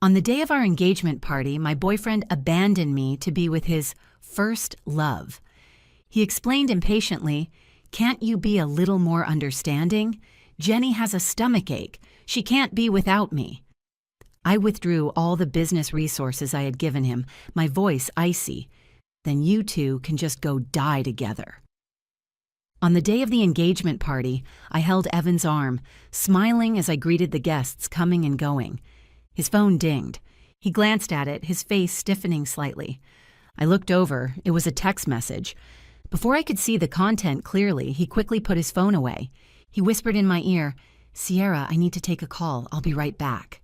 On the day of our engagement party, my boyfriend abandoned me to be with his first love. He explained impatiently, "Can't you be a little more understanding? Jenny has a stomachache. She can't be without me." I withdrew all the business resources I had given him, my voice icy. "Then you two can just go die together." On the day of the engagement party, I held Evan's arm, smiling as I greeted the guests coming and going. His phone dinged. He glanced at it, his face stiffening slightly. I looked over. It was a text message. Before I could see the content clearly, he quickly put his phone away. He whispered in my ear, "Sierra, I need to take a call. I'll be right back."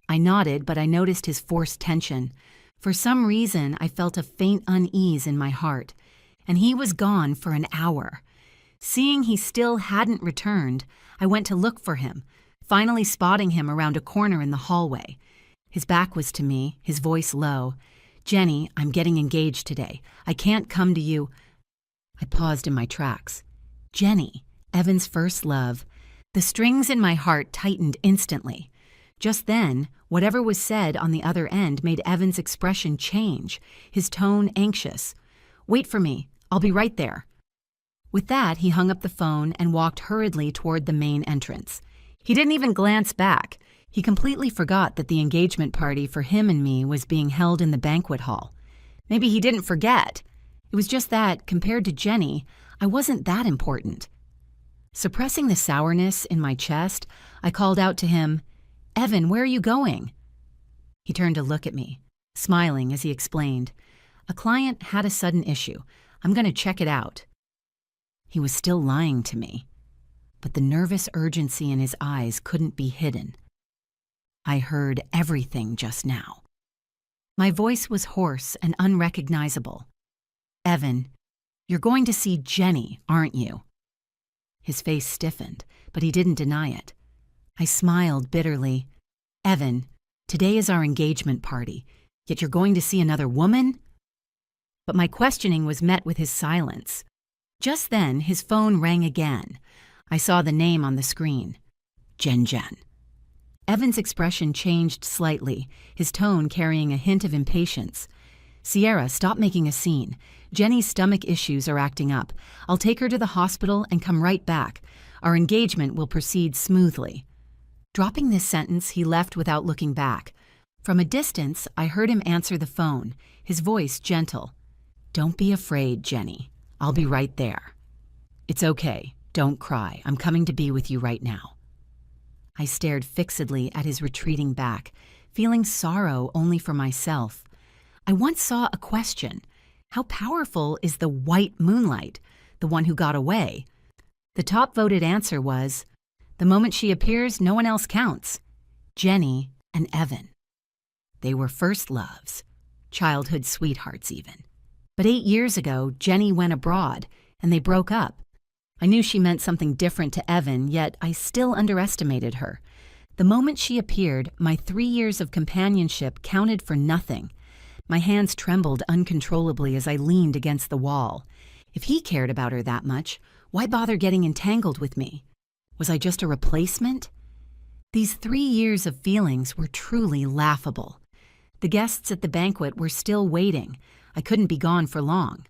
I nodded, but I noticed his forced tension. For some reason, I felt a faint unease in my heart. And he was gone for an hour. Seeing he still hadn't returned, I went to look for him, finally spotting him around a corner in the hallway. His back was to me, his voice low. "Jenny, I'm getting engaged today. I can't come to you." I paused in my tracks. Jenny, Evan's first love. The strings in my heart tightened instantly. Just then, whatever was said on the other end made Evan's expression change, his tone anxious. "Wait for me. I'll be right there." With that, he hung up the phone and walked hurriedly toward the main entrance. He didn't even glance back. He completely forgot that the engagement party for him and me was being held in the banquet hall. Maybe he didn't forget. It was just that, compared to Jenny, I wasn't that important. Suppressing the sourness in my chest, I called out to him, "Evan, where are you going?" He turned to look at me, smiling as he explained, "A client had a sudden issue. I'm going to check it out." He was still lying to me, but the nervous urgency in his eyes couldn't be hidden. I heard everything just now. My voice was hoarse and unrecognizable. "Evan, you're going to see Jenny, aren't you?" His face stiffened, but he didn't deny it. I smiled bitterly. "Evan, today is our engagement party, yet you're going to see another woman?" But my questioning was met with his silence. Just then, his phone rang again. I saw the name on the screen. Jen. Evan's expression changed slightly, his tone carrying a hint of impatience. "Sierra, stop making a scene. Jenny's stomach issues are acting up. I'll take her to the hospital and come right back. Our engagement will proceed smoothly." Dropping this sentence, he left without looking back. From a distance, I heard him answer the phone, his voice gentle. "Don't be afraid, Jenny. I'll be right there." "It's okay. Don't cry. I'm coming to be with you right now." I stared fixedly at his retreating back, feeling sorrow only for myself. I once saw a question. How powerful is the white moonlight, the one who got away? The top voted answer was, "The moment she appears, no one else counts." Jenny and Evan. They were first loves, childhood sweethearts even. But 8 years ago, Jenny went abroad, and they broke up. I knew she meant something different to Evan, yet I still underestimated her. The moment she appeared, my 3 years of companionship counted for nothing. My hands trembled uncontrollably as I leaned against the wall. If he cared about her that much, why bother getting entangled with me? Was I just a replacement? These 3 years of feelings were truly laughable. The guests at the banquet were still waiting. I couldn't be gone for long.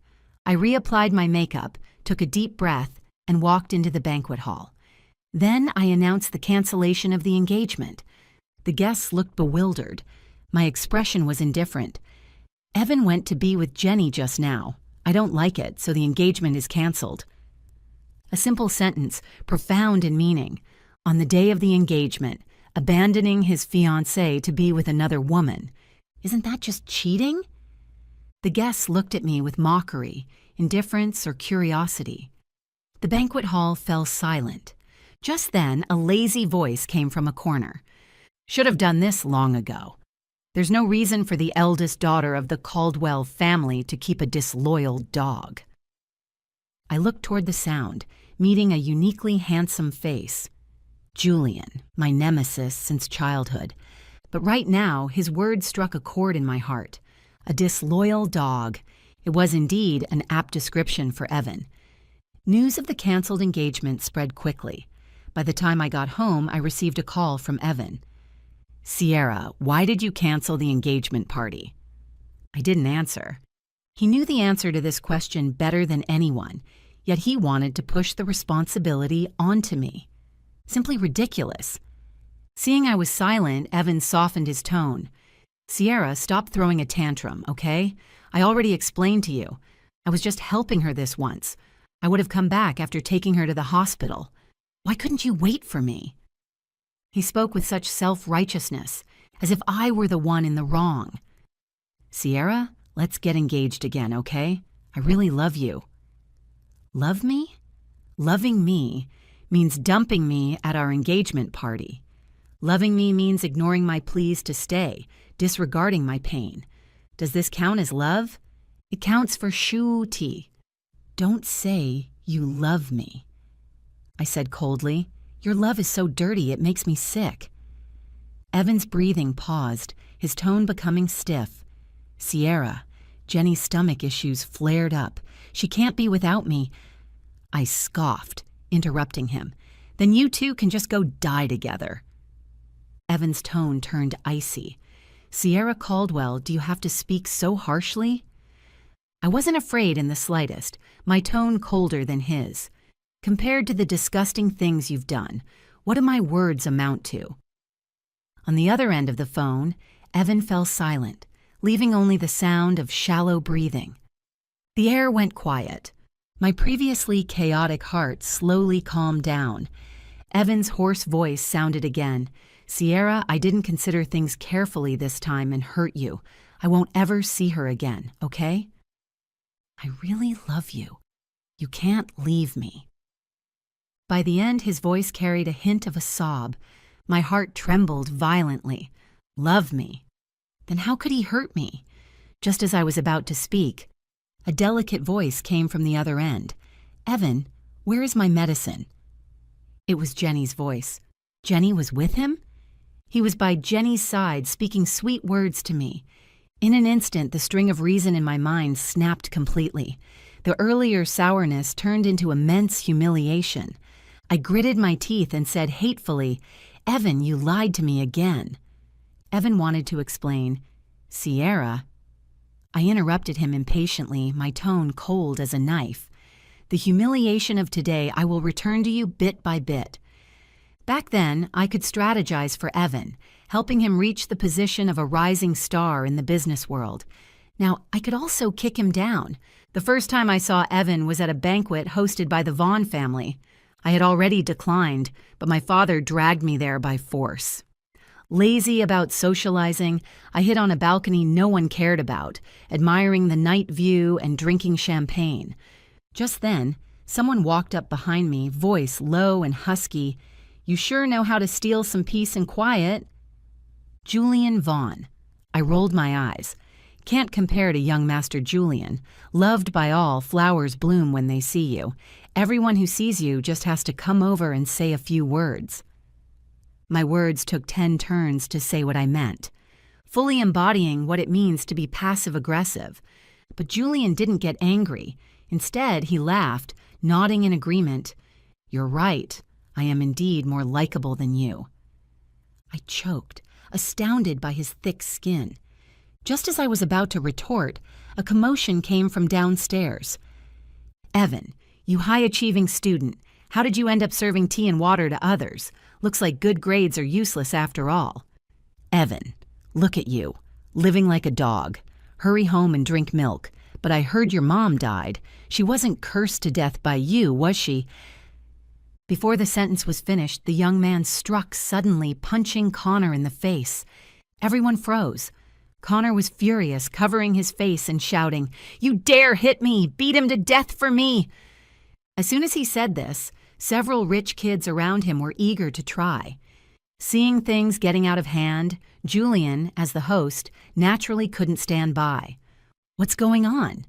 I reapplied my makeup, took a deep breath, and walked into the banquet hall. Then I announced the cancellation of the engagement. The guests looked bewildered. My expression was indifferent. "Evan went to be with Jenny just now. I don't like it, so the engagement is canceled." A simple sentence, profound in meaning. On the day of the engagement, abandoning his fiancée to be with another woman. Isn't that just cheating? The guests looked at me with mockery, indifference, or curiosity. The banquet hall fell silent. Just then, a lazy voice came from a corner. "Should have done this long ago. There's no reason for the eldest daughter of the Caldwell family to keep a disloyal dog." I looked toward the sound, meeting a uniquely handsome face. Julian, my nemesis since childhood. But right now, his words struck a chord in my heart. A disloyal dog. It was indeed an apt description for Evan. News of the canceled engagement spread quickly. By the time I got home, I received a call from Evan. Sierra, why did you cancel the engagement party? I didn't answer. He knew the answer to this question better than anyone, yet he wanted to push the responsibility onto me. Simply ridiculous. Seeing I was silent, Evan softened his tone. Sierra, stop throwing a tantrum, okay? I already explained to you. I was just helping her this once. I would have come back after taking her to the hospital. Why couldn't you wait for me? He spoke with such self-righteousness, as if I were the one in the wrong. Sierra, let's get engaged again, okay? I really love you. Love me? Loving me means dumping me at our engagement party. Loving me means ignoring my pleas to stay, disregarding my pain. Does this count as love? It counts for shoo-tea. Don't say you love me. I said coldly. Your love is so dirty it makes me sick. Evan's breathing paused, his tone becoming stiff. Sierra, Jenny's stomach issues flared up. She can't be without me. I scoffed, interrupting him. Then you two can just go die together. Evan's tone turned icy. Sierra Caldwell, do you have to speak so harshly? I wasn't afraid in the slightest, my tone colder than his. Compared to the disgusting things you've done, what do my words amount to? On the other end of the phone, Evan fell silent, leaving only the sound of shallow breathing. The air went quiet. My previously chaotic heart slowly calmed down. Evan's hoarse voice sounded again. Sierra, I didn't consider things carefully this time and hurt you. I won't ever see her again, okay? I really love you. You can't leave me. By the end, his voice carried a hint of a sob. My heart trembled violently. Love me? Then how could he hurt me? Just as I was about to speak, a delicate voice came from the other end. Evan, where is my medicine? It was Jenny's voice. Jenny was with him? He was by Jenny's side, speaking sweet words to me. In an instant, the string of reason in my mind snapped completely. The earlier sourness turned into immense humiliation. I gritted my teeth and said hatefully, Evan, you lied to me again. Evan wanted to explain. Sierra. I interrupted him impatiently, my tone cold as a knife. The humiliation of today I will return to you bit by bit. Back then, I could strategize for Evan, helping him reach the position of a rising star in the business world. Now, I could also kick him down. The first time I saw Evan was at a banquet hosted by the Vaughn family. I had already declined, but my father dragged me there by force. Lazy about socializing, I hid on a balcony no one cared about, admiring the night view and drinking champagne. Just then, someone walked up behind me, voice low and husky. You sure know how to steal some peace and quiet. Julian Vaughn. I rolled my eyes. Can't compare to young Master Julian. Loved by all, flowers bloom when they see you. Everyone who sees you just has to come over and say a few words. My words took 10 turns to say what I meant, fully embodying what it means to be passive-aggressive. But Julian didn't get angry. Instead, he laughed, nodding in agreement. You're right. I am indeed more likable than you. I choked, astounded by his thick skin. Just as I was about to retort, a commotion came from downstairs. Evan, you high-achieving student, how did you end up serving tea and water to others? Looks like good grades are useless after all. Evan, look at you, living like a dog. Hurry home and drink milk. But I heard your mom died. She wasn't cursed to death by you, was she? Before the sentence was finished, the young man struck suddenly, punching Connor in the face. Everyone froze. Connor was furious, covering his face and shouting, You dare hit me! Beat him to death for me! As soon as he said this, several rich kids around him were eager to try. Seeing things getting out of hand, Julian, as the host, naturally couldn't stand by. What's going on?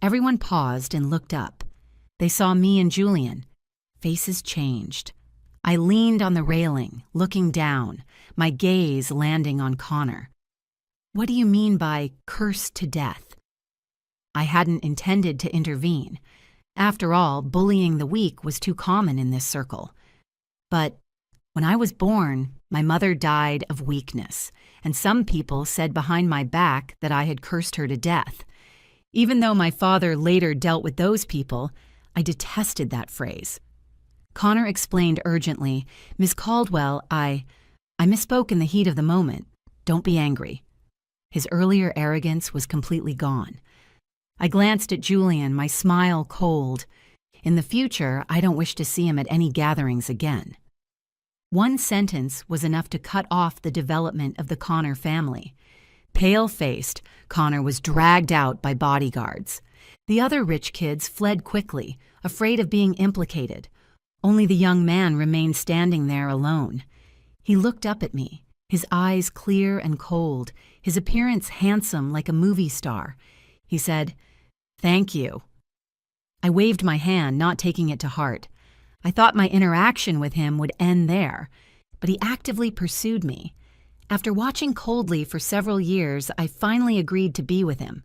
Everyone paused and looked up. They saw me and Julian. Faces changed. I leaned on the railing, looking down, my gaze landing on Connor. What do you mean by cursed to death? I hadn't intended to intervene. After all, bullying the weak was too common in this circle. But When I was born, my mother died of weakness, and some people said behind my back that I had cursed her to death. Even though my father later dealt with those people, I detested that phrase. Connor explained urgently, "Miss Caldwell, I misspoke in the heat of the moment. Don't be angry." His earlier arrogance was completely gone. I glanced at Julian, my smile cold. In the future, I don't wish to see him at any gatherings again. One sentence was enough to cut off the development of the Connor family. Pale-faced, Connor was dragged out by bodyguards. The other rich kids fled quickly, afraid of being implicated. Only the young man remained standing there alone. He looked up at me, his eyes clear and cold, his appearance handsome like a movie star. He said, "Thank you." I waved my hand, not taking it to heart. I thought my interaction with him would end there, but he actively pursued me. After watching coldly for several years, I finally agreed to be with him.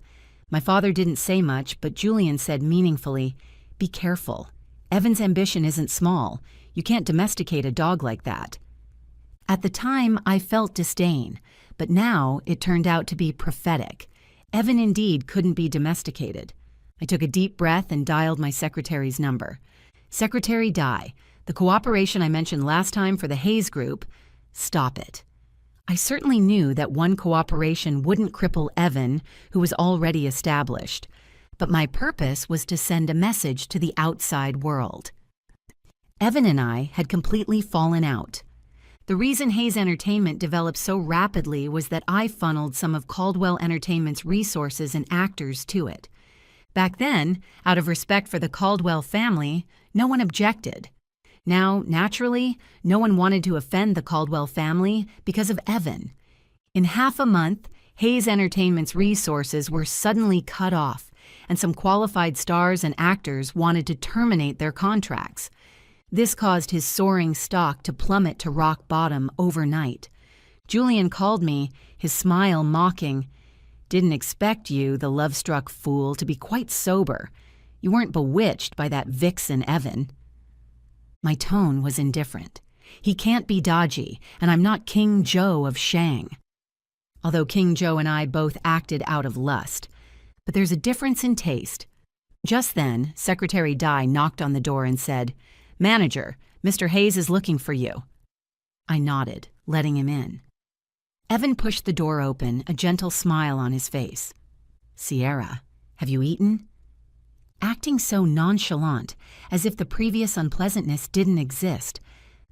My father didn't say much, but Julian said meaningfully, "Be careful. Evan's ambition isn't small. You can't domesticate a dog like that." At the time, I felt disdain, but now it turned out to be prophetic. Evan indeed couldn't be domesticated. I took a deep breath and dialed my secretary's number. "Secretary Dye, the cooperation I mentioned last time for the Hayes Group, stop it." I certainly knew that one cooperation wouldn't cripple Evan, who was already established, but my purpose was to send a message to the outside world. Evan and I had completely fallen out. The reason Hayes Entertainment developed so rapidly was that I funneled some of Caldwell Entertainment's resources and actors to it. Back then, out of respect for the Caldwell family, no one objected. Now, naturally, no one wanted to offend the Caldwell family because of Evan. In half a month, Hayes Entertainment's resources were suddenly cut off, and some qualified stars and actors wanted to terminate their contracts. This caused his soaring stock to plummet to rock bottom overnight. Julian called me, his smile mocking. "Didn't expect you, the love-struck fool, to be quite sober. You weren't bewitched by that vixen Evan." My tone was indifferent. He can't be dodgy, and I'm not King Joe of Shang. Although King Joe and I both acted out of lust. But there's a difference in taste. Just then, Secretary Dye knocked on the door and said, "Manager, Mr. Hayes is looking for you." I nodded, letting him in. Evan pushed the door open, a gentle smile on his face. "Sierra, have you eaten?" Acting so nonchalant, as if the previous unpleasantness didn't exist.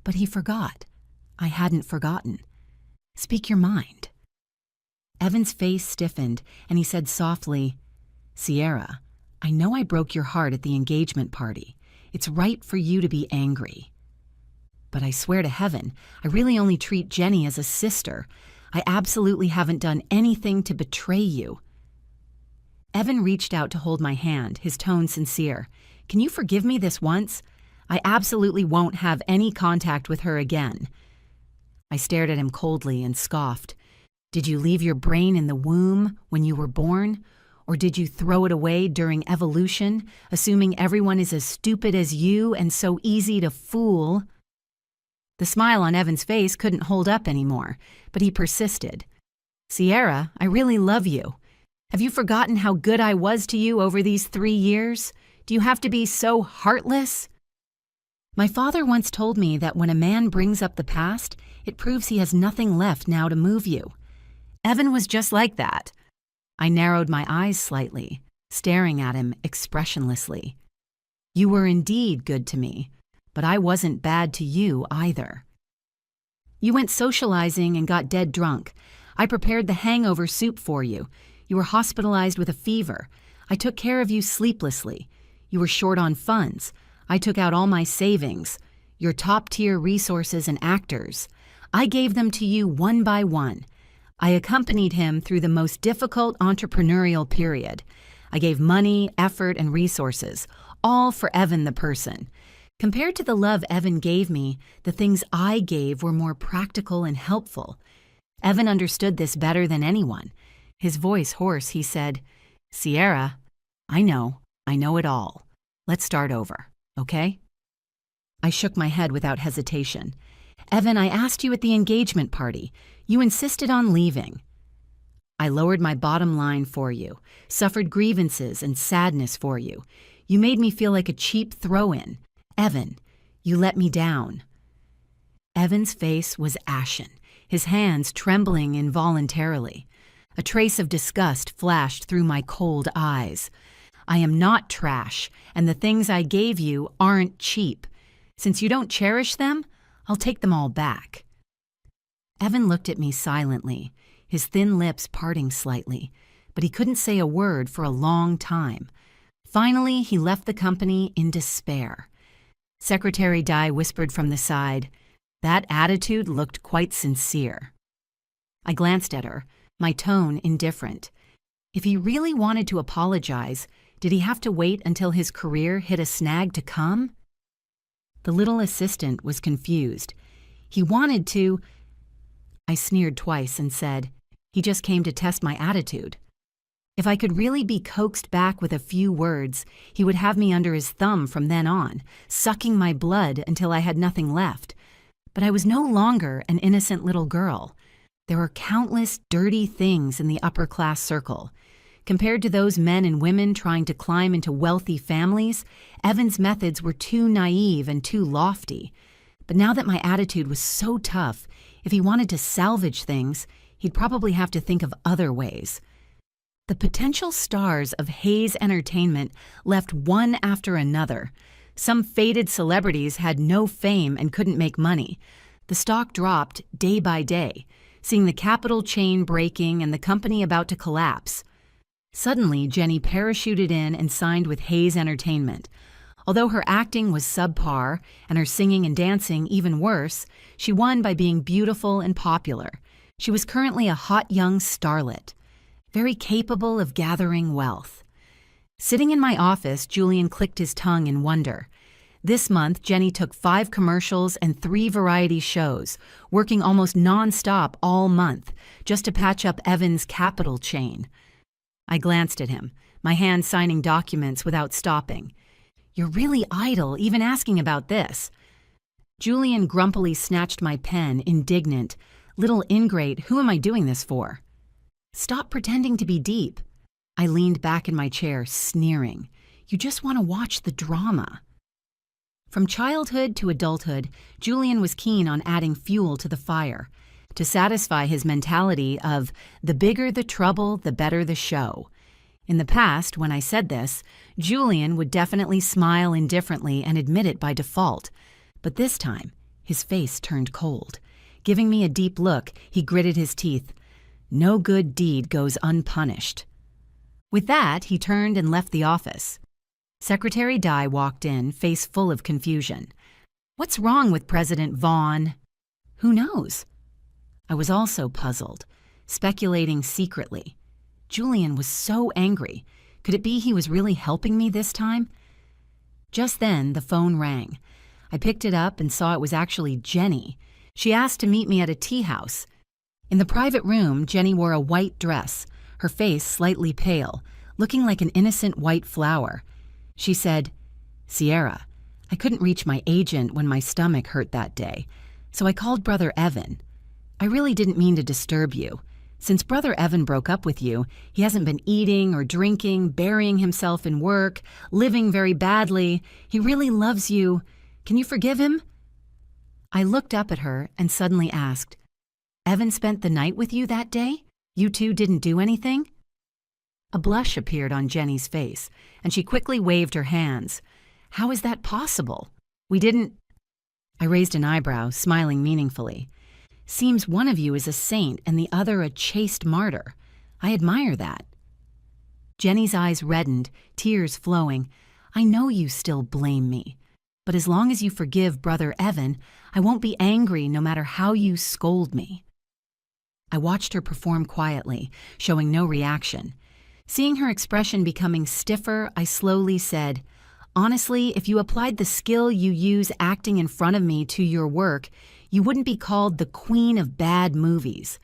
But he forgot. I hadn't forgotten. "Speak your mind." Evan's face stiffened, and he said softly, "Sierra, I know I broke your heart at the engagement party. It's right for you to be angry. But I swear to heaven, I really only treat Jenny as a sister. I absolutely haven't done anything to betray you." Evan reached out to hold my hand, his tone sincere. "Can you forgive me this once? I absolutely won't have any contact with her again." I stared at him coldly and scoffed. "Did you leave your brain in the womb when you were born? Or did you throw it away during evolution, assuming everyone is as stupid as you and so easy to fool?" The smile on Evan's face couldn't hold up anymore, but he persisted. "Sierra, I really love you. Have you forgotten how good I was to you over these 3 years? Do you have to be so heartless?" My father once told me that when a man brings up the past, it proves he has nothing left now to move you. Evan was just like that. I narrowed my eyes slightly, staring at him expressionlessly. "You were indeed good to me, but I wasn't bad to you either. You went socializing and got dead drunk. I prepared the hangover soup for you. You were hospitalized with a fever. I took care of you sleeplessly. You were short on funds. I took out all my savings, your top-tier resources and actors. I gave them to you one by one. I accompanied him through the most difficult entrepreneurial period. I gave money, effort, and resources, all for Evan the person. Compared to the love Evan gave me, the things I gave were more practical and helpful. Evan understood this better than anyone. His voice hoarse, he said, "Sierra, I know it all. Let's start over, okay?" I shook my head without hesitation. Evan, I asked you at the engagement party. You insisted on leaving. I lowered my bottom line for you, suffered grievances and sadness for you. You made me feel like a cheap throw-in. Evan, you let me down. Evan's face was ashen, his hands trembling involuntarily. A trace of disgust flashed through my cold eyes. I am not trash, and the things I gave you aren't cheap. Since you don't cherish them, I'll take them all back. Evan looked at me silently, his thin lips parting slightly, but he couldn't say a word for a long time. Finally, he left the company in despair. Secretary Dye whispered from the side, "That attitude looked quite sincere." I glanced at her, my tone indifferent. If he really wanted to apologize, did he have to wait until his career hit a snag to come? The little assistant was confused. He wanted to... I sneered twice and said, "He just came to test my attitude." If I could really be coaxed back with a few words, he would have me under his thumb from then on, sucking my blood until I had nothing left. But I was no longer an innocent little girl. There were countless dirty things in the upper-class circle. Compared to those men and women trying to climb into wealthy families, Evan's methods were too naive and too lofty. But now that my attitude was so tough, if he wanted to salvage things, he'd probably have to think of other ways. The potential stars of Hayes Entertainment left one after another. Some faded celebrities had no fame and couldn't make money. The stock dropped day by day, seeing the capital chain breaking and the company about to collapse. Suddenly, Jenny parachuted in and signed with Hayes Entertainment. Although her acting was subpar and her singing and dancing even worse, she won by being beautiful and popular. She was currently a hot young starlet, very capable of gathering wealth. Sitting in my office, Julian clicked his tongue in wonder. This month, Jenny took 5 commercials and 3 variety shows, working almost non-stop all month, just to patch up Evan's capital chain. I glanced at him, my hand signing documents without stopping. "You're really idle, even asking about this." Julian grumpily snatched my pen, indignant. "Little ingrate, who am I doing this for?" "Stop pretending to be deep." I leaned back in my chair, sneering. "You just want to watch the drama." From childhood to adulthood, Julian was keen on adding fuel to the fire, to satisfy his mentality of the bigger the trouble, the better the show. In the past, when I said this, Julian would definitely smile indifferently and admit it by default. But this time, his face turned cold. Giving me a deep look, he gritted his teeth. No good deed goes unpunished. With that, he turned and left the office. Secretary Dye walked in, face full of confusion. "What's wrong with President Vaughn?" "Who knows?" I was also puzzled, speculating secretly. Julian was so angry. Could it be he was really helping me this time? Just then, the phone rang. I picked it up and saw it was actually Jenny. She asked to meet me at a tea house. In the private room, Jenny wore a white dress, her face slightly pale, looking like an innocent white flower. She said, "Sierra, I couldn't reach my agent when my stomach hurt that day, so I called Brother Evan. I really didn't mean to disturb you. Since Brother Evan broke up with you, he hasn't been eating or drinking, burying himself in work, living very badly. He really loves you. Can you forgive him?" I looked up at her and suddenly asked, "Evan spent the night with you that day? You two didn't do anything?" A blush appeared on Jenny's face, and she quickly waved her hands. "How is that possible? We didn't—" I raised an eyebrow, smiling meaningfully. "Seems one of you is a saint and the other a chaste martyr. I admire that." Jenny's eyes reddened, tears flowing. "I know you still blame me, but as long as you forgive Brother Evan, I won't be angry no matter how you scold me." I watched her perform quietly, showing no reaction. Seeing her expression becoming stiffer, I slowly said, "Honestly, if you applied the skill you use acting in front of me to your work, you wouldn't be called the queen of bad movies.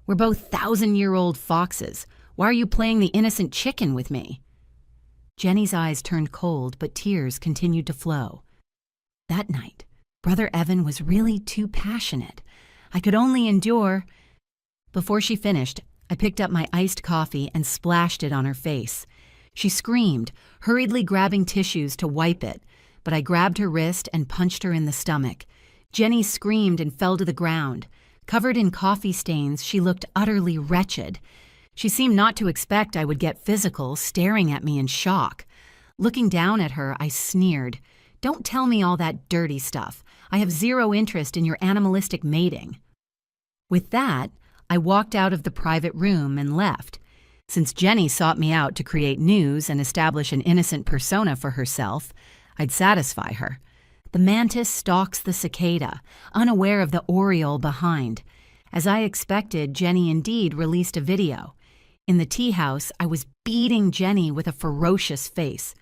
We're both 1,000-year-old foxes. Why are you playing the innocent chicken with me?" Jenny's eyes turned cold, but tears continued to flow. That night, Brother Evan was really too passionate. I could only endure. Before she finished, I picked up my iced coffee and splashed it on her face. She screamed, hurriedly grabbing tissues to wipe it, but I grabbed her wrist and punched her in the stomach. Jenny screamed and fell to the ground. Covered in coffee stains, she looked utterly wretched. She seemed not to expect I would get physical, staring at me in shock. Looking down at her, I sneered. "Don't tell me all that dirty stuff. I have zero interest in your animalistic mating." With that, I walked out of the private room and left. Since Jenny sought me out to create news and establish an innocent persona for herself, I'd satisfy her. The mantis stalks the cicada, unaware of the oriole behind. As I expected, Jenny indeed released a video. In the tea house, I was beating Jenny with a ferocious face.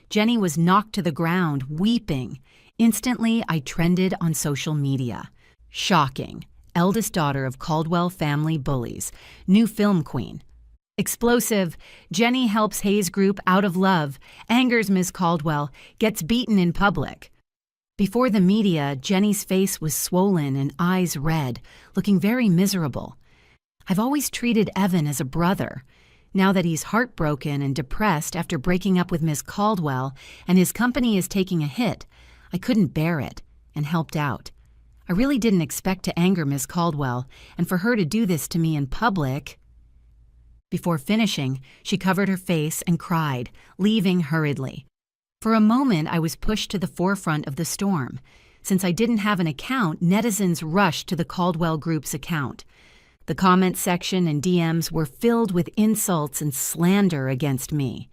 Jenny was knocked to the ground, weeping. Instantly, I trended on social media. Shocking. Eldest daughter of Caldwell family bullies. New film queen. Explosive. Jenny helps Hayes Group out of love. Angers Ms. Caldwell. Gets beaten in public. Before the media, Jenny's face was swollen and eyes red, looking very miserable. I've always treated Evan as a brother. Now that he's heartbroken and depressed after breaking up with Ms. Caldwell and his company is taking a hit, I couldn't bear it and helped out. I really didn't expect to anger Ms. Caldwell, and for her to do this to me in public. Before finishing, she covered her face and cried, leaving hurriedly. For a moment, I was pushed to the forefront of the storm. Since I didn't have an account, netizens rushed to the Caldwell Group's account. The comment section and DMs were filled with insults and slander against me.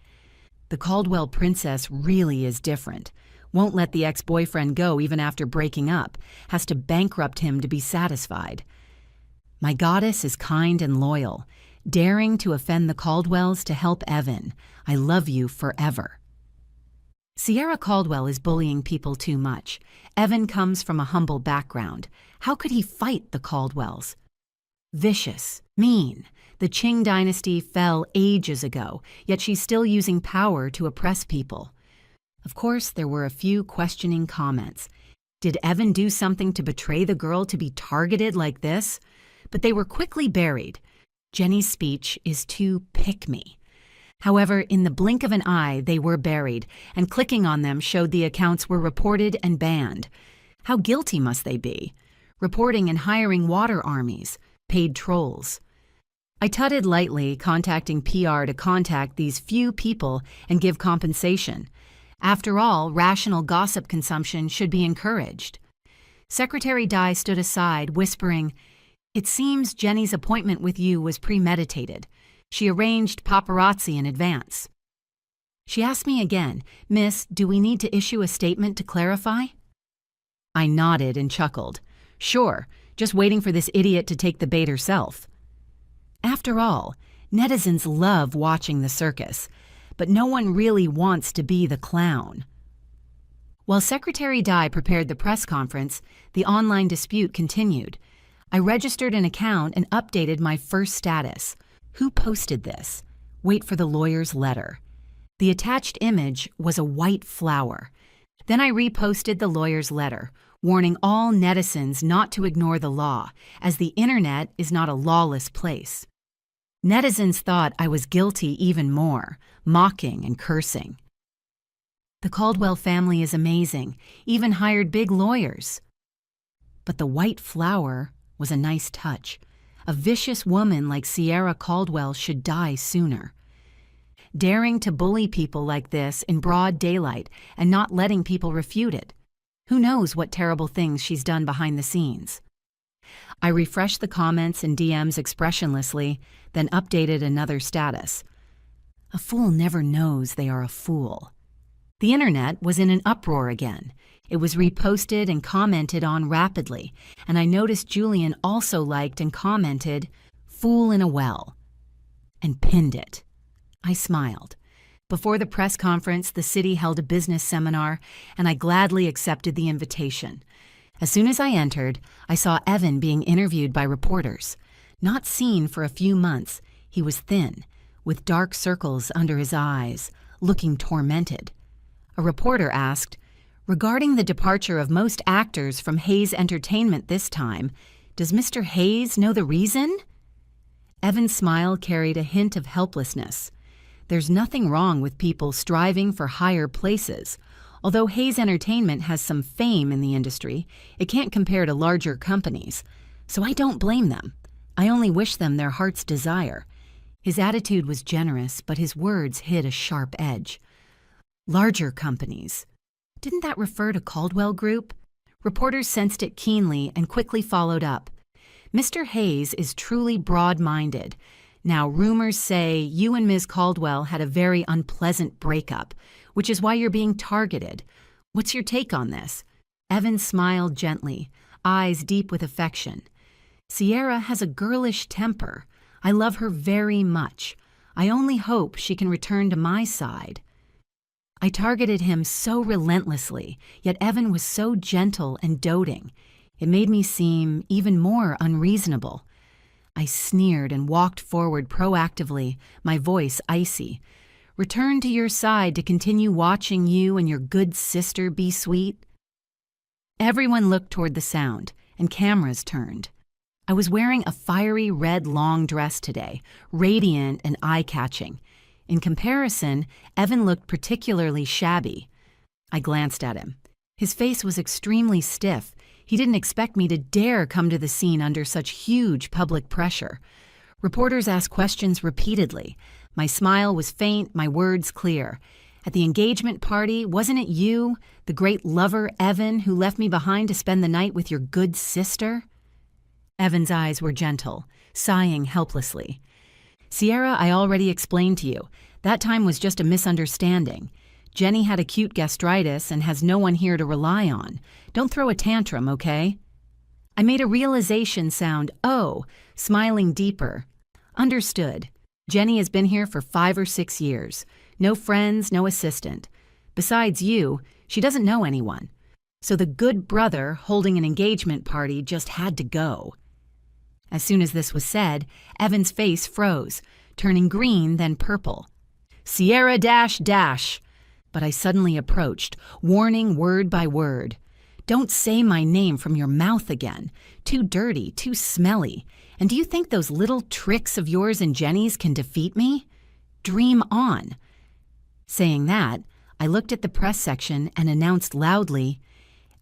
The Caldwell princess really is different. Won't let the ex-boyfriend go even after breaking up. Has to bankrupt him to be satisfied. My goddess is kind and loyal, daring to offend the Caldwells to help Evan. I love you forever. Sierra Caldwell is bullying people too much. Evan comes from a humble background. How could he fight the Caldwells? Vicious, mean. The Qing dynasty fell ages ago, yet she's still using power to oppress people. Of course, there were a few questioning comments. Did Evan do something to betray the girl to be targeted like this? But they were quickly buried. Jenny's speech is too pick-me. However, in the blink of an eye, they were buried, and clicking on them showed the accounts were reported and banned. How guilty must they be? Reporting and hiring water armies, paid trolls. I tutted lightly, contacting PR to contact these few people and give compensation. After all, rational gossip consumption should be encouraged. Secretary Dye stood aside, whispering, "It seems Jenny's appointment with you was premeditated. She arranged paparazzi in advance." She asked me again, "Miss, do we need to issue a statement to clarify?" I nodded and chuckled. "Sure, just waiting for this idiot to take the bait herself." After all, netizens love watching the circus, but no one really wants to be the clown. While Secretary Dye prepared the press conference, the online dispute continued. I registered an account and updated my first status. Who posted this? Wait for the lawyer's letter. The attached image was a white flower. Then I reposted the lawyer's letter, warning all netizens not to ignore the law, as the internet is not a lawless place. Netizens thought I was guilty even more, mocking and cursing. The Caldwell family is amazing, even hired big lawyers. But the white flower was a nice touch. A vicious woman like Sierra Caldwell should die sooner. Daring to bully people like this in broad daylight and not letting people refute it. Who knows what terrible things she's done behind the scenes. I refreshed the comments and DMs expressionlessly, then updated another status. A fool never knows they are a fool. The internet was in an uproar again. It was reposted and commented on rapidly, and I noticed Julian also liked and commented, "Fool in a well," and pinned it. I smiled. Before the press conference, the city held a business seminar, and I gladly accepted the invitation. As soon as I entered, I saw Evan being interviewed by reporters. Not seen for a few months, he was thin, with dark circles under his eyes, looking tormented. A reporter asked, Regarding the departure of most actors from Hayes Entertainment this time, does Mr. Hayes know the reason? Evan's smile carried a hint of helplessness. There's nothing wrong with people striving for higher places. Although Hayes Entertainment has some fame in the industry, it can't compare to larger companies. So I don't blame them. I only wish them their heart's desire. His attitude was generous, but his words hid a sharp edge. Larger companies. Didn't that refer to Caldwell Group? Reporters sensed it keenly and quickly followed up. Mr. Hayes is truly broad-minded. Now, rumors say you and Ms. Caldwell had a very unpleasant breakup, which is why you're being targeted. What's your take on this? Evan smiled gently, eyes deep with affection. Sierra has a girlish temper. I love her very much. I only hope she can return to my side. I targeted him so relentlessly, yet Evan was so gentle and doting. It made me seem even more unreasonable. I sneered and walked forward proactively, my voice icy. Return to your side to continue watching you and your good sister be sweet? Everyone looked toward the sound, and cameras turned. I was wearing a fiery red long dress today, radiant and eye-catching. In comparison, Evan looked particularly shabby. I glanced at him. His face was extremely stiff. He didn't expect me to dare come to the scene under such huge public pressure. Reporters asked questions repeatedly. My smile was faint, my words clear. At the engagement party, wasn't it you, the great lover Evan, who left me behind to spend the night with your good sister? Evan's eyes were gentle, sighing helplessly. Sierra, I already explained to you. That time was just a misunderstanding. Jenny had acute gastritis and has no one here to rely on. Don't throw a tantrum, okay? I made a realization sound, oh, smiling deeper. Understood. Jenny has been here for 5 or 6 years. No friends, no assistant. Besides you, she doesn't know anyone. So the good brother holding an engagement party just had to go. As soon as this was said, Evan's face froze, turning green, then purple. Sierra dash dash. But I suddenly approached, warning word by word. Don't say my name from your mouth again. Too dirty, too smelly. And do you think those little tricks of yours and Jenny's can defeat me? Dream on. Saying that, I looked at the press section and announced loudly,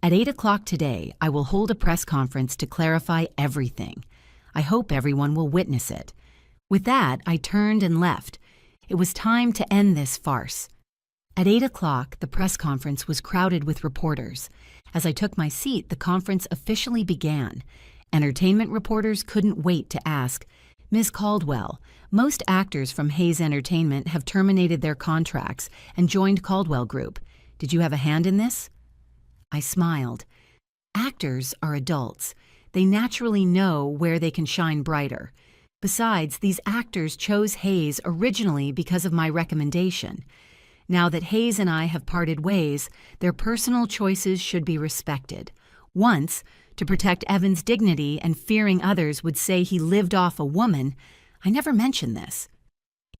at 8 o'clock today, I will hold a press conference to clarify everything. I hope everyone will witness it. With that, I turned and left. It was time to end this farce. At 8 o'clock, the press conference was crowded with reporters. As I took my seat, the conference officially began. Entertainment reporters couldn't wait to ask, Ms. Caldwell, most actors from Hayes Entertainment have terminated their contracts and joined Caldwell Group. Did you have a hand in this? I smiled. Actors are adults. They naturally know where they can shine brighter. Besides, these actors chose Hayes originally because of my recommendation. Now that Hayes and I have parted ways, their personal choices should be respected. Once, to protect Evan's dignity and fearing others would say he lived off a woman, I never mentioned this.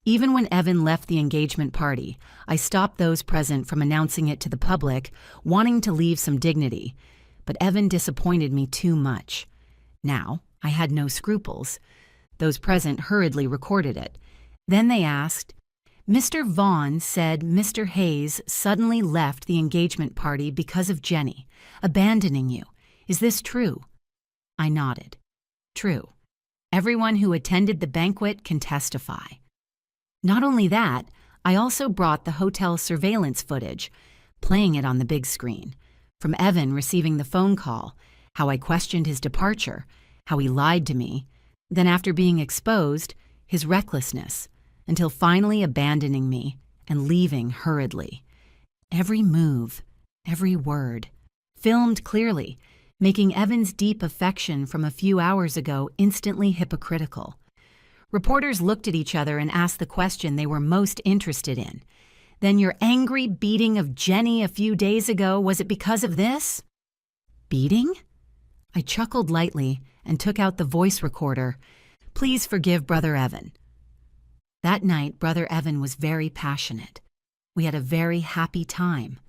Even when Evan left the engagement party, I stopped those present from announcing it to the public, wanting to leave some dignity. But Evan disappointed me too much. Now, I had no scruples. Those present hurriedly recorded it. Then they asked, Mr. Vaughn said Mr. Hayes suddenly left the engagement party because of Jenny, abandoning you. Is this true? I nodded. True. Everyone who attended the banquet can testify. Not only that, I also brought the hotel surveillance footage, playing it on the big screen, from Evan receiving the phone call, how I questioned his departure, how he lied to me, then after being exposed, his recklessness, until finally abandoning me and leaving hurriedly. Every move, every word, filmed clearly, making Evan's deep affection from a few hours ago instantly hypocritical. Reporters looked at each other and asked the question they were most interested in. Then your angry beating of Jenny a few days ago, was it because of this? Beating? I chuckled lightly and took out the voice recorder. Please forgive Brother Evan. That night, Brother Evan was very passionate. We had a very happy time.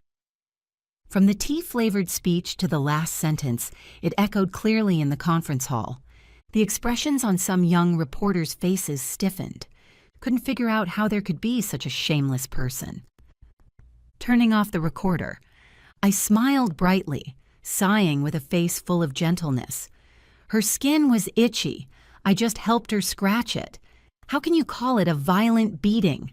From the tea-flavored speech to the last sentence, it echoed clearly in the conference hall. The expressions on some young reporters' faces stiffened. Couldn't figure out how there could be such a shameless person. Turning off the recorder, I smiled brightly, sighing with a face full of gentleness. Her skin was itchy. I just helped her scratch it. How can you call it a violent beating?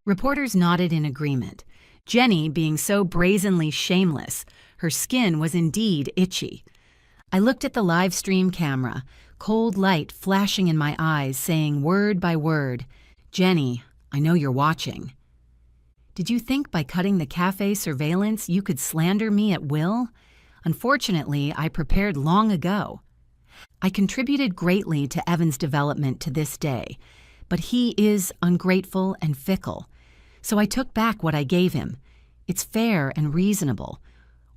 Reporters nodded in agreement. Jenny being so brazenly shameless, her skin was indeed itchy. I looked at the live stream camera, cold light flashing in my eyes, saying word by word, "Jenny, I know you're watching." Did you think by cutting the cafe surveillance you could slander me at will? Unfortunately, I prepared long ago. I contributed greatly to Evan's development to this day, but he is ungrateful and fickle. So I took back what I gave him. It's fair and reasonable.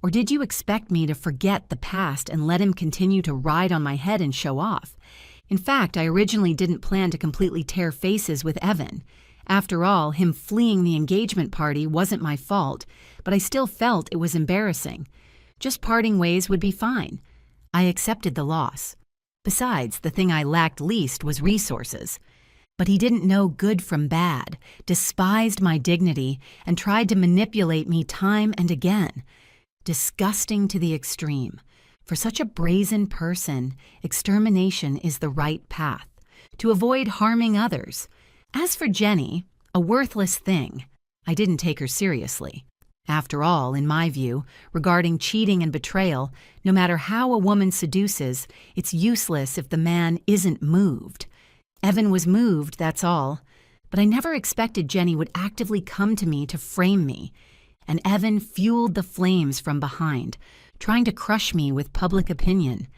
Or did you expect me to forget the past and let him continue to ride on my head and show off? In fact, I originally didn't plan to completely tear faces with Evan. After all, him fleeing the engagement party wasn't my fault, but I still felt it was embarrassing. Just parting ways would be fine. I accepted the loss. Besides, the thing I lacked least was resources. But he didn't know good from bad, despised my dignity, and tried to manipulate me time and again. Disgusting to the extreme. For such a brazen person, extermination is the right path, to avoid harming others. As for Jenny, a worthless thing, I didn't take her seriously. After all, in my view, regarding cheating and betrayal, no matter how a woman seduces, it's useless if the man isn't moved. Evan was moved, that's all. But I never expected Jenny would actively come to me to frame me. And Evan fueled the flames from behind, trying to crush me with public opinion.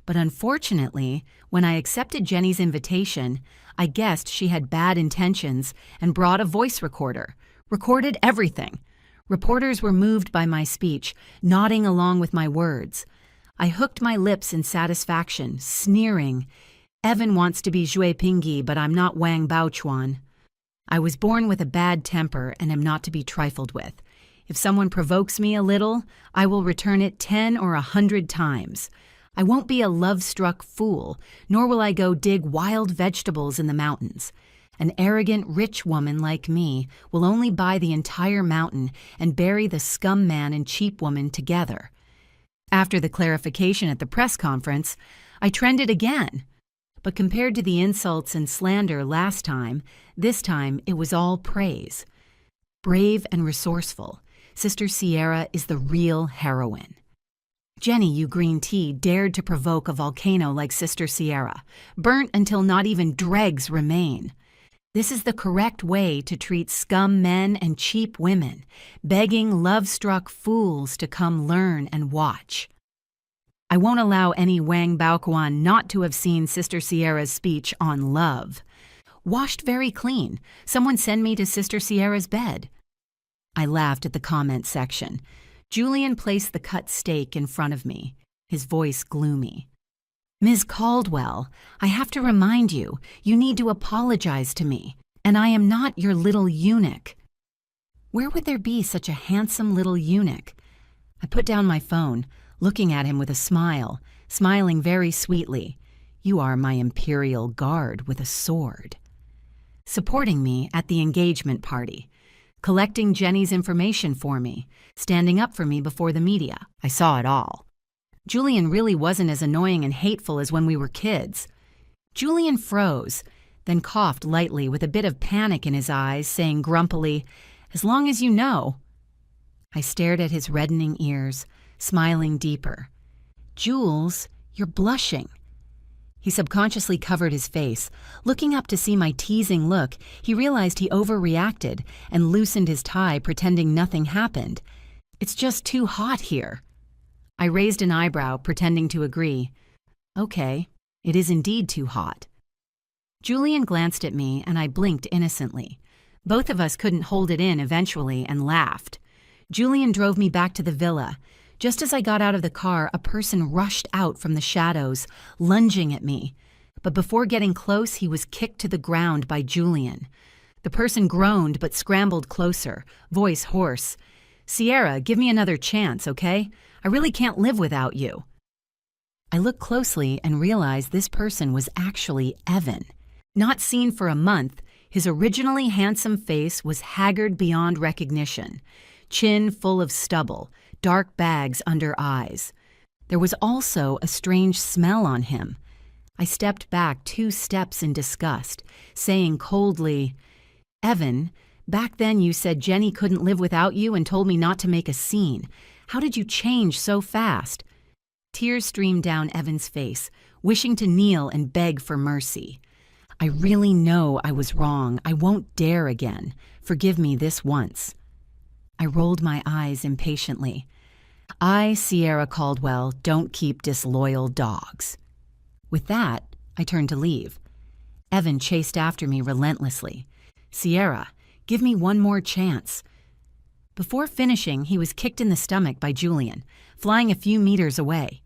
But unfortunately, when I accepted Jenny's invitation, I guessed she had bad intentions and brought a voice recorder, recorded everything. Reporters were moved by my speech, nodding along with my words. I hooked my lips in satisfaction, sneering, "Evan wants to be Xue Pingyi, but I'm not Wang Baochuan. I was born with a bad temper and am not to be trifled with. If someone provokes me a little, I will return it 10 or 100 times. I won't be a love-struck fool, nor will I go dig wild vegetables in the mountains. An arrogant, rich woman like me will only buy the entire mountain and bury the scum man and cheap woman together." After the clarification at the press conference, I trended again. But compared to the insults and slander last time, this time it was all praise. Brave and resourceful, Sister Sierra is the real heroine. Jenny, you green tea, dared to provoke a volcano like Sister Sierra, burnt until not even dregs remain. This is the correct way to treat scum men and cheap women, begging love-struck fools to come learn and watch. I won't allow any Wang Baochuan not to have seen Sister Sierra's speech on love. Washed very clean. Someone send me to Sister Sierra's bed. I laughed at the comment section. Julian placed the cut steak in front of me, his voice gloomy. "Ms. Caldwell, I have to remind you, you need to apologize to me, and I am not your little eunuch." Where would there be such a handsome little eunuch? I put down my phone, looking at him with a smile, smiling very sweetly. "You are my imperial guard with a sword." Supporting me at the engagement party, collecting Jenny's information for me, standing up for me before the media. I saw it all. Julian really wasn't as annoying and hateful as when we were kids. Julian froze, then coughed lightly with a bit of panic in his eyes, saying grumpily, "As long as you know." I stared at his reddening ears, smiling deeper. "Jules, you're blushing." He subconsciously covered his face. Looking up to see my teasing look, he realized he overreacted and loosened his tie, pretending nothing happened. "It's just too hot here." I raised an eyebrow, pretending to agree. "Okay, it is indeed too hot." Julian glanced at me, and I blinked innocently. Both of us couldn't hold it in eventually and laughed. Julian drove me back to the villa. Just as I got out of the car, a person rushed out from the shadows, lunging at me. But before getting close, he was kicked to the ground by Julian. The person groaned but scrambled closer, voice hoarse. Sierra, give me another chance, okay? I really can't live without you. I looked closely and realized this person was actually Evan. Not seen for a month, his originally handsome face was haggard beyond recognition, chin full of stubble, dark bags under eyes. There was also a strange smell on him. I stepped back 2 steps in disgust, saying coldly, "Evan, back then you said Jenny couldn't live without you and told me not to make a scene. How did you change so fast?" Tears streamed down Evan's face, wishing to kneel and beg for mercy. "I really know I was wrong. I won't dare again. Forgive me this once." I rolled my eyes impatiently. "I, Sierra Caldwell, don't keep disloyal dogs." With that, I turned to leave. Evan chased after me relentlessly. "Sierra, give me one more chance." Before finishing, he was kicked in the stomach by Julian, flying a few meters away.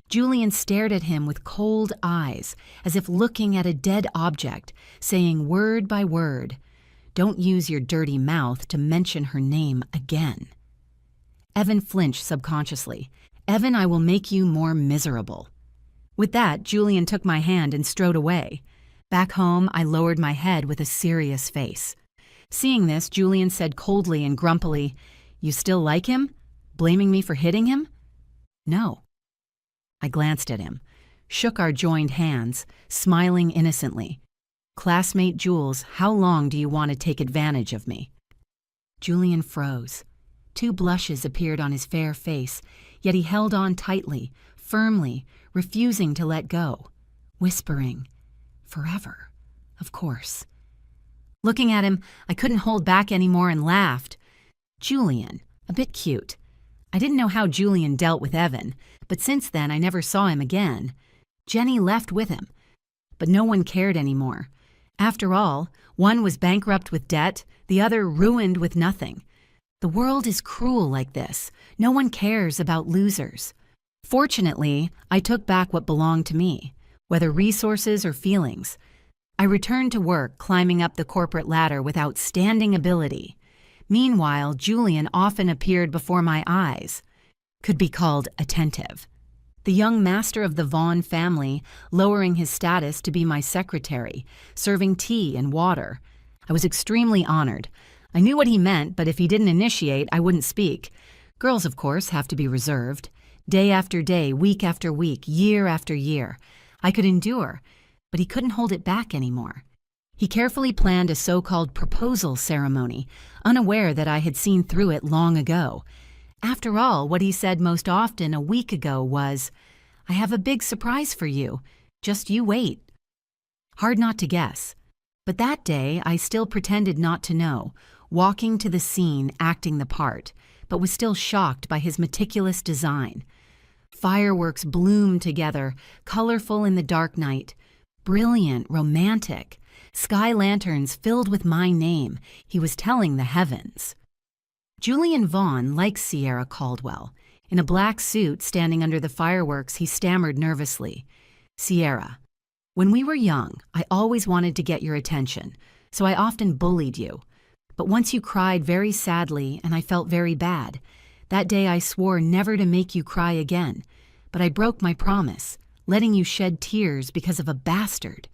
Julian stared at him with cold eyes, as if looking at a dead object, saying word by word, "Don't use your dirty mouth to mention her name again." Evan flinched subconsciously. "Evan, I will make you more miserable." With that, Julian took my hand and strode away. Back home, I lowered my head with a serious face. Seeing this, Julian said coldly and grumpily, "You still like him? Blaming me for hitting him?" "No." I glanced at him, shook our joined hands, smiling innocently. "Classmate Jules, how long do you want to take advantage of me?" Julian froze. 2 blushes appeared on his fair face, yet he held on tightly, firmly, refusing to let go, whispering, "Forever, of course." Looking at him, I couldn't hold back anymore and laughed. Julian, a bit cute. I didn't know how Julian dealt with Evan, but since then I never saw him again. Jenny left with him, but no one cared anymore. After all, one was bankrupt with debt, the other ruined with nothing. The world is cruel like this. No one cares about losers. Fortunately, I took back what belonged to me, whether resources or feelings. I returned to work, climbing up the corporate ladder with outstanding ability. Meanwhile, Julian often appeared before my eyes. Could be called attentive. The young master of the Vaughn family, lowering his status to be my secretary, serving tea and water. I was extremely honored. I knew what he meant, but if he didn't initiate, I wouldn't speak. Girls, of course, have to be reserved. Day after day, week after week, year after year. I could endure, but he couldn't hold it back anymore. He carefully planned a so-called proposal ceremony, unaware that I had seen through it long ago. After all, what he said most often a week ago was, "I have a big surprise for you. Just you wait." Hard not to guess. But that day, I still pretended not to know, walking to the scene, acting the part, but was still shocked by his meticulous design. Fireworks bloomed together, colorful in the dark night, brilliant, romantic. Sky lanterns filled with my name. He was telling the heavens. Julian Vaughn likes Sierra Caldwell. In a black suit standing under the fireworks, he stammered nervously, "Sierra, when we were young, I always wanted to get your attention, so I often bullied you. But once you cried very sadly, and I felt very bad. That day I swore never to make you cry again, but I broke my promise, letting you shed tears because of a bastard.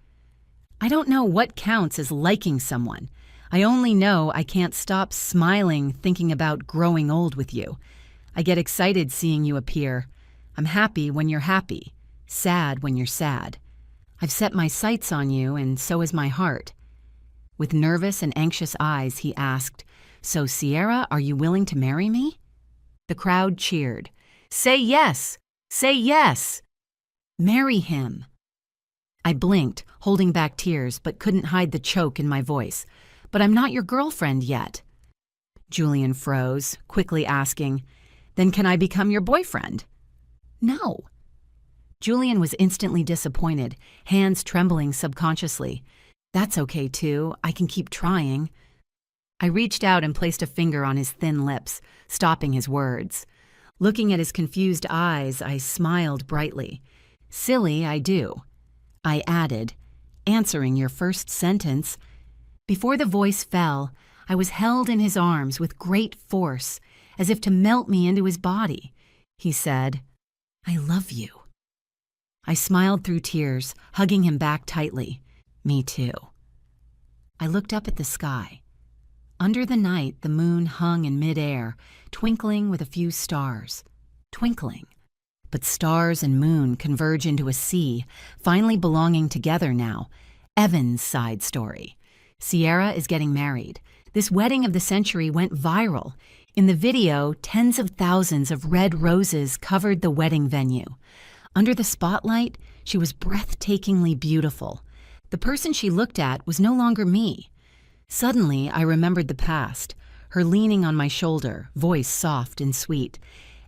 I don't know what counts as liking someone. I only know I can't stop smiling thinking about growing old with you. I get excited seeing you appear. I'm happy when you're happy, sad when you're sad. I've set my sights on you, and so is my heart." With nervous and anxious eyes, he asked, "So, Sierra, are you willing to marry me?" The crowd cheered. "Say yes! Say yes! Marry him!" I blinked, holding back tears, but couldn't hide the choke in my voice. "But I'm not your girlfriend yet." Julian froze, quickly asking, "Then can I become your boyfriend?" "No." Julian was instantly disappointed, hands trembling subconsciously. "That's okay, too. I can keep trying." I reached out and placed a finger on his thin lips, stopping his words. Looking at his confused eyes, I smiled brightly. "Silly, I do." I added, "Answering your first sentence." Before the voice fell, I was held in his arms with great force, as if to melt me into his body. He said, "I love you." I smiled through tears, hugging him back tightly. Me too. I looked up at the sky. Under the night, the moon hung in midair, twinkling with a few stars. Twinkling. But stars and moon converge into a sea, finally belonging together now. Evan's side story. Sierra is getting married. This wedding of the century went viral. In the video, tens of thousands of red roses covered the wedding venue. Under the spotlight, she was breathtakingly beautiful. The person she looked at was no longer me. Suddenly, I remembered the past, her leaning on my shoulder, voice soft and sweet.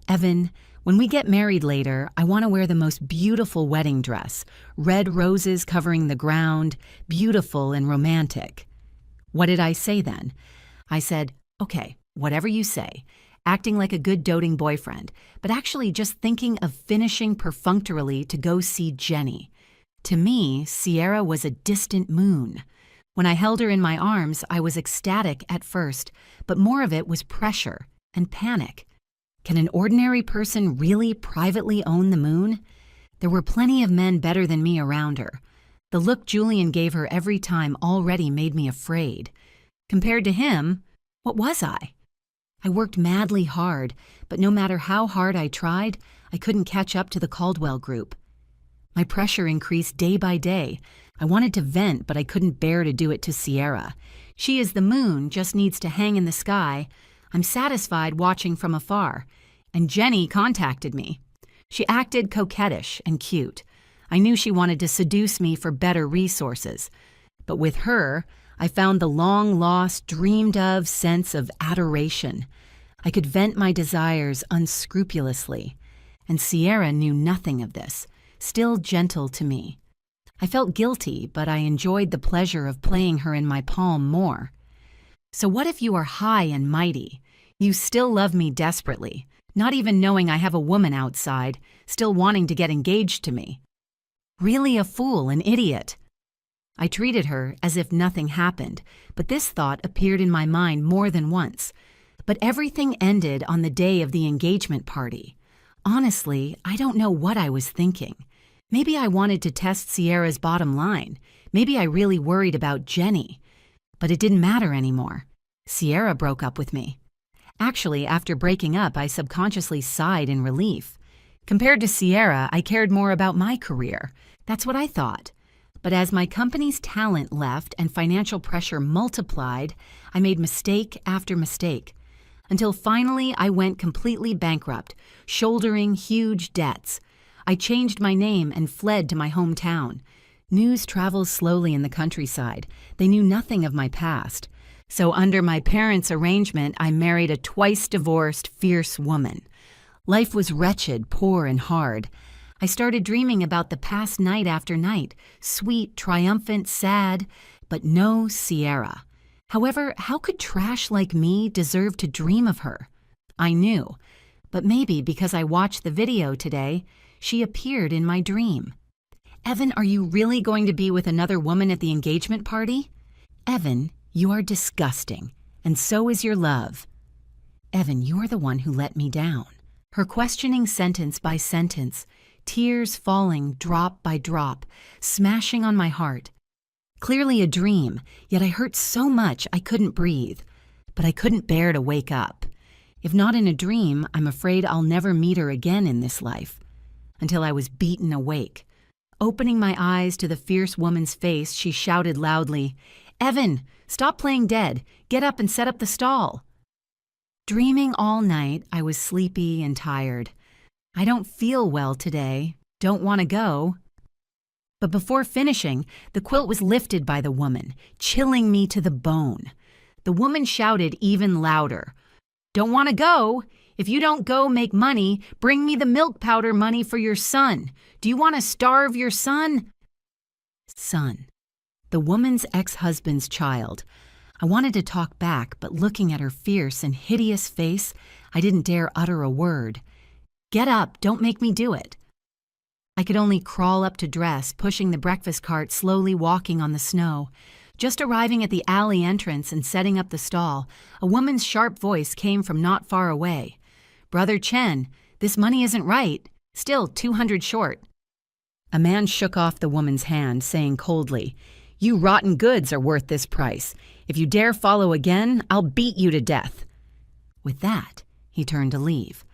"Evan, when we get married later, I want to wear the most beautiful wedding dress, red roses covering the ground, beautiful and romantic." What did I say then? I said, "Okay, whatever you say," acting like a good doting boyfriend, but actually just thinking of finishing perfunctorily to go see Jenny. To me, Sierra was a distant moon. When I held her in my arms, I was ecstatic at first, but more of it was pressure and panic. Can an ordinary person really privately own the moon? There were plenty of men better than me around her. The look Julian gave her every time already made me afraid. Compared to him, what was I? I worked madly hard, but no matter how hard I tried, I couldn't catch up to the Caldwell group. My pressure increased day by day. I wanted to vent, but I couldn't bear to do it to Sierra. She is the moon, just needs to hang in the sky. I'm satisfied watching from afar. And Jenny contacted me. She acted coquettish and cute. I knew she wanted to seduce me for better resources. But with her, I found the long-lost, dreamed-of sense of adoration. I could vent my desires unscrupulously. And Sierra knew nothing of this, still gentle to me. I felt guilty, but I enjoyed the pleasure of playing her in my palm more. So what if you are high and mighty? You still love me desperately, not even knowing I have a woman outside, still wanting to get engaged to me. Really a fool, an idiot. I treated her as if nothing happened, but this thought appeared in my mind more than once. But everything ended on the day of the engagement party. Honestly, I don't know what I was thinking. Maybe I wanted to test Sierra's bottom line. Maybe I really worried about Jenny. But it didn't matter anymore. Sierra broke up with me. Actually, after breaking up, I subconsciously sighed in relief. Compared to Sierra, I cared more about my career. That's what I thought. But as my company's talent left and financial pressure multiplied, I made mistake after mistake. Until finally I went completely bankrupt, shouldering huge debts. I changed my name and fled to my hometown. News travels slowly in the countryside. They knew nothing of my past. So under my parents' arrangement, I married a twice-divorced, fierce woman. Life was wretched, poor, and hard. I started dreaming about the past night after night, sweet, triumphant, sad, but no Sierra. However, how could trash like me deserve to dream of her? I knew, but maybe because I watched the video today, she appeared in my dream. "Evan, are you really going to be with another woman at the engagement party?" "Evan, you are disgusting, and so is your love." "Evan, you are the one who let me down." Her questioning sentence by sentence, tears falling drop by drop, smashing on my heart. Clearly a dream, yet I hurt so much I couldn't breathe. But I couldn't bear to wake up. If not in a dream, I'm afraid I'll never meet her again in this life. Until I was beaten awake. Opening my eyes to the fierce woman's face, she shouted loudly, "Evan, stop playing dead. Get up and set up the stall." Dreaming all night, I was sleepy and tired. I don't feel well today. Don't want to go. But before finishing, the quilt was lifted by the woman, chilling me to the bone. The woman shouted even louder, "Don't want to go? If you don't go make money, bring me the milk powder money for your son. Do you want to starve your son?" Son. The woman's ex-husband's child. I wanted to talk back, but looking at her fierce and hideous face, I didn't dare utter a word. "Get up, don't make me do it." I could only crawl up to dress, pushing the breakfast cart, slowly walking on the snow. Just arriving at the alley entrance and setting up the stall, a woman's sharp voice came from not far away. "Brother Chen, this money isn't right. Still 200 short." A man shook off the woman's hand, saying coldly, "You rotten goods are worth this price. If you dare follow again, I'll beat you to death." With that, he turned to leave.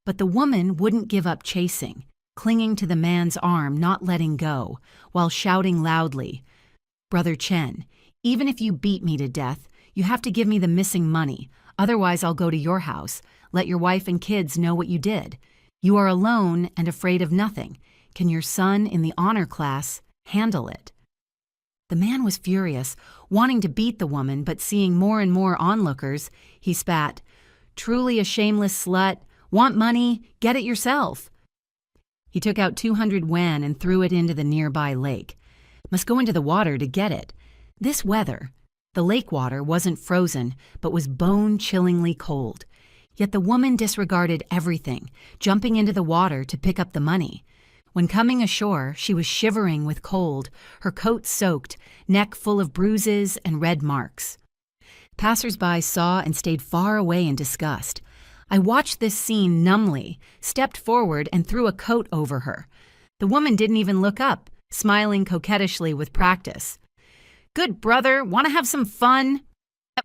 But the woman wouldn't give up chasing, clinging to the man's arm, not letting go, while shouting loudly, "Brother Chen, even if you beat me to death, you have to give me the missing money. Otherwise, I'll go to your house, let your wife and kids know what you did. You are alone and afraid of nothing. Can your son in the honor class handle it?" The man was furious, wanting to beat the woman, but seeing more and more onlookers, he spat, "Truly a shameless slut. Want money? Get it yourself." He took out 200 yuan and threw it into the nearby lake. Must go into the water to get it. This weather. The lake water wasn't frozen, but was bone-chillingly cold. Yet the woman disregarded everything, jumping into the water to pick up the money. When coming ashore, she was shivering with cold, her coat soaked, neck full of bruises and red marks. Passers-by saw and stayed far away in disgust. I watched this scene numbly, stepped forward and threw a coat over her. The woman didn't even look up, smiling coquettishly with practice. "Good brother, want to have some fun?"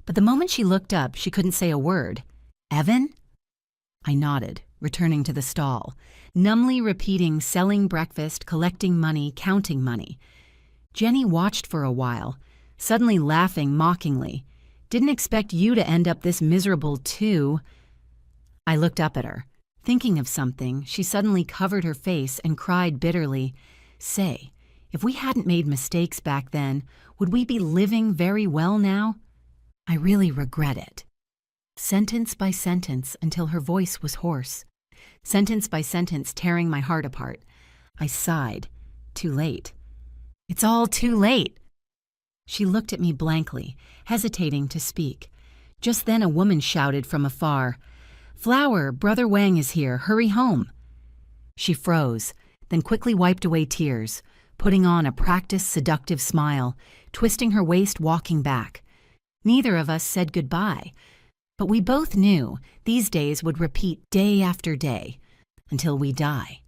But the moment she looked up, she couldn't say a word. "Evan?" I nodded, returning to the stall, numbly repeating selling breakfast, collecting money, counting money. Jenny watched for a while, suddenly laughing mockingly. "Didn't expect you to end up this miserable too." I looked up at her. Thinking of something, she suddenly covered her face and cried bitterly, "Say, if we hadn't made mistakes back then, would we be living very well now? I really regret it." Sentence by sentence until her voice was hoarse. Sentence by sentence tearing my heart apart. I sighed. Too late. "It's all too late." She looked at me blankly, hesitating to speak. Just then a woman shouted from afar, "Flower, Brother Wang is here. Hurry home." She froze, then quickly wiped away tears, putting on a practiced seductive smile, twisting her waist, walking back. Neither of us said goodbye, but we both knew these days would repeat day after day until we die.